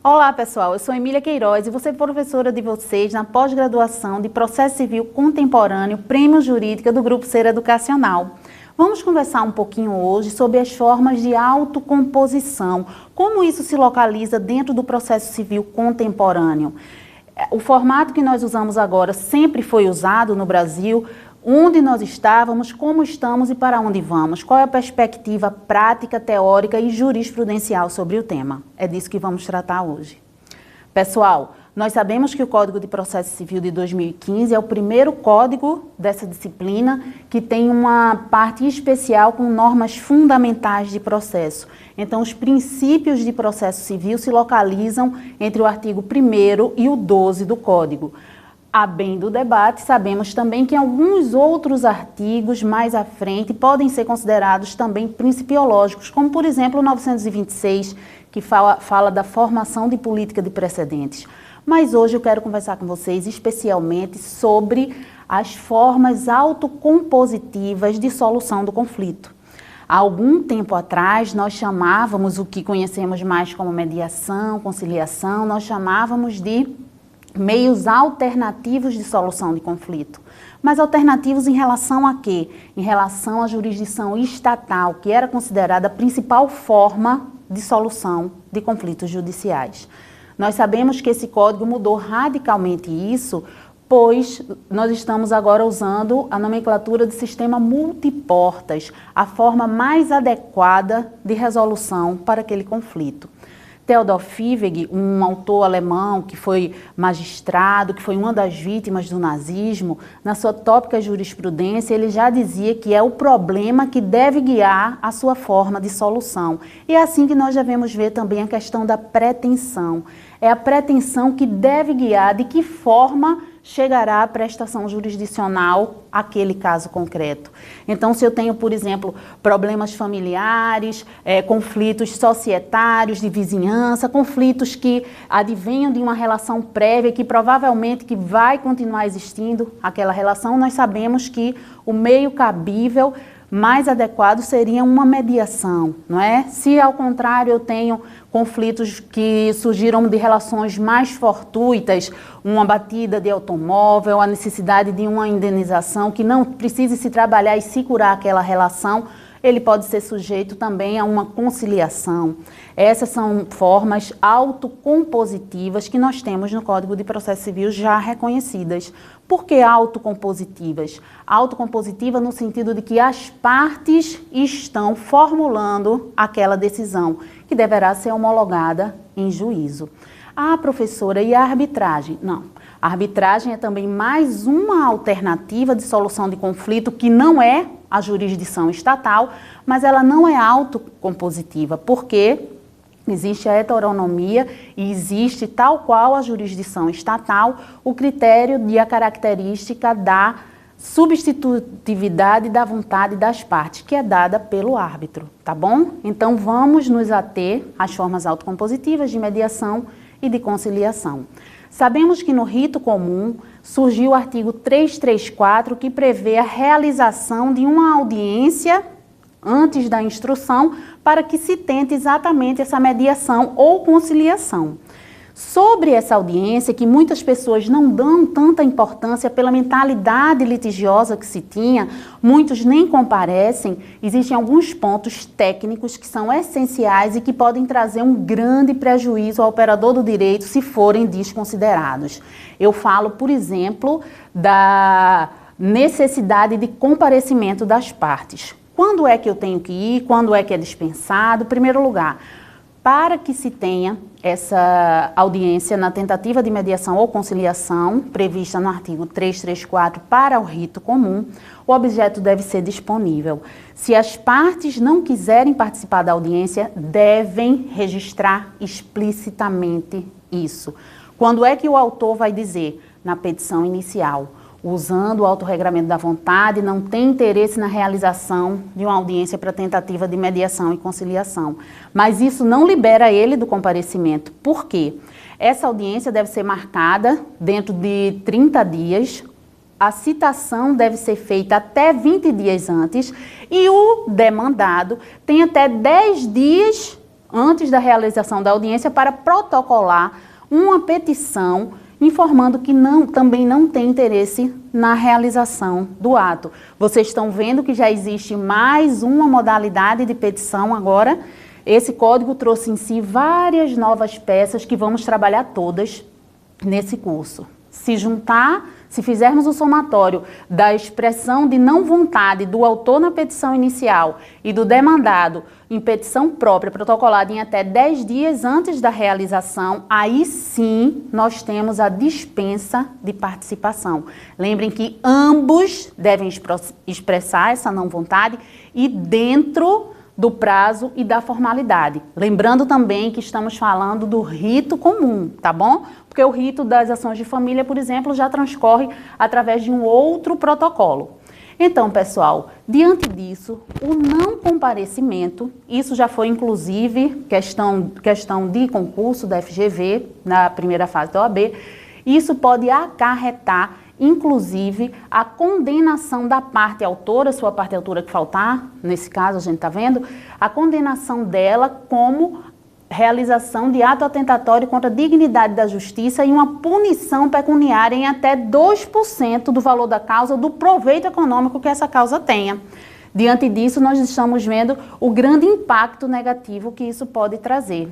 Olá pessoal, eu sou Emília Queiroz e vou ser professora de vocês na pós-graduação de Processo Civil Contemporâneo, Prêmio Jurídica do Grupo Ser Educacional. Vamos conversar um pouquinho hoje sobre as formas de autocomposição, como isso se localiza dentro do processo civil contemporâneo. O formato que nós usamos agora sempre foi usado no Brasil. Onde nós estávamos, como estamos e para onde vamos? Qual é a perspectiva prática, teórica e jurisprudencial sobre o tema? É disso que vamos tratar hoje. Pessoal, nós sabemos que o Código de Processo Civil de 2015 é o primeiro código dessa disciplina que tem uma parte especial com normas fundamentais de processo. Então, os princípios de processo civil se localizam entre o artigo 1º e o 12 do Código. A bem do debate, sabemos também que alguns outros artigos mais à frente podem ser considerados também principiológicos, como por exemplo o 926, que fala da formação de política de precedentes. Mas hoje eu quero conversar com vocês especialmente sobre as formas autocompositivas de solução do conflito. Há algum tempo atrás, nós chamávamos o que conhecemos mais como mediação, conciliação, nós chamávamos de meios alternativos de solução de conflito. Mas alternativos em relação a quê? Em relação à jurisdição estatal, que era considerada a principal forma de solução de conflitos judiciais. Nós sabemos que esse código mudou radicalmente isso, pois nós estamos agora usando a nomenclatura de sistema multiportas, a forma mais adequada de resolução para aquele conflito. Theodor Fiweg, um autor alemão que foi magistrado, que foi uma das vítimas do nazismo, na sua tópica jurisprudência, ele já dizia que é o problema que deve guiar a sua forma de solução. E é assim que nós devemos ver também a questão da pretensão. É a pretensão que deve guiar de que forma chegará a prestação jurisdicional àquele caso concreto. Então, se eu tenho, por exemplo, problemas familiares, conflitos societários, de vizinhança, conflitos que advenham de uma relação prévia que provavelmente que vai continuar existindo aquela relação, nós sabemos que o meio cabível mais adequado seria uma mediação, não é? Se ao contrário eu tenho conflitos que surgiram de relações mais fortuitas, uma batida de automóvel, a necessidade de uma indenização que não precise se trabalhar e se curar aquela relação, ele pode ser sujeito também a uma conciliação. Essas são formas autocompositivas que nós temos no Código de Processo Civil já reconhecidas. Por que autocompositivas? Autocompositiva no sentido de que as partes estão formulando aquela decisão, que deverá ser homologada em juízo. Ah, professora, e a arbitragem? Não. A arbitragem é também mais uma alternativa de solução de conflito que não é a jurisdição estatal, mas ela não é autocompositiva, porque existe a heteronomia e existe, tal qual a jurisdição estatal, o critério e a característica da substitutividade da vontade das partes, que é dada pelo árbitro, tá bom? Então vamos nos ater às formas autocompositivas de mediação e de conciliação. Sabemos que no rito comum surgiu o artigo 334, que prevê a realização de uma audiência antes da instrução para que se tente exatamente essa mediação ou conciliação. Sobre essa audiência, que muitas pessoas não dão tanta importância pela mentalidade litigiosa que se tinha, muitos nem comparecem, existem alguns pontos técnicos que são essenciais e que podem trazer um grande prejuízo ao operador do direito se forem desconsiderados. Eu falo, por exemplo, da necessidade de comparecimento das partes. Quando é que eu tenho que ir? Quando é que é dispensado? Em primeiro lugar, para que se tenha essa audiência na tentativa de mediação ou conciliação, prevista no artigo 334 para o rito comum, o objeto deve ser disponível. Se as partes não quiserem participar da audiência, devem registrar explicitamente isso. Quando é que o autor vai dizer? Na petição inicial. Usando o autorregramento da vontade, não tem interesse na realização de uma audiência para tentativa de mediação e conciliação. Mas isso não libera ele do comparecimento. Por quê? Essa audiência deve ser marcada dentro de 30 dias, a citação deve ser feita até 20 dias antes e o demandado tem até 10 dias antes da realização da audiência para protocolar uma petição informando que também não tem interesse na realização do ato. Vocês estão vendo que já existe mais uma modalidade de petição agora. Esse código trouxe em si várias novas peças que vamos trabalhar todas nesse curso. Se fizermos o somatório da expressão de não vontade do autor na petição inicial e do demandado em petição própria, protocolada em até 10 dias antes da realização, aí sim nós temos a dispensa de participação. Lembrem que ambos devem expressar essa não vontade e dentro do prazo e da formalidade. Lembrando também que estamos falando do rito comum, tá bom? Porque o rito das ações de família, por exemplo, já transcorre através de um outro protocolo. Então, pessoal, diante disso, o não comparecimento, isso já foi inclusive questão de concurso da FGV, na primeira fase da OAB, isso pode acarretar inclusive a condenação da parte autora, sua parte autora que faltar, nesse caso a gente está vendo, a condenação dela como realização de ato atentatório contra a dignidade da justiça e uma punição pecuniária em até 2% do valor da causa, do proveito econômico que essa causa tenha. Diante disso, nós estamos vendo o grande impacto negativo que isso pode trazer.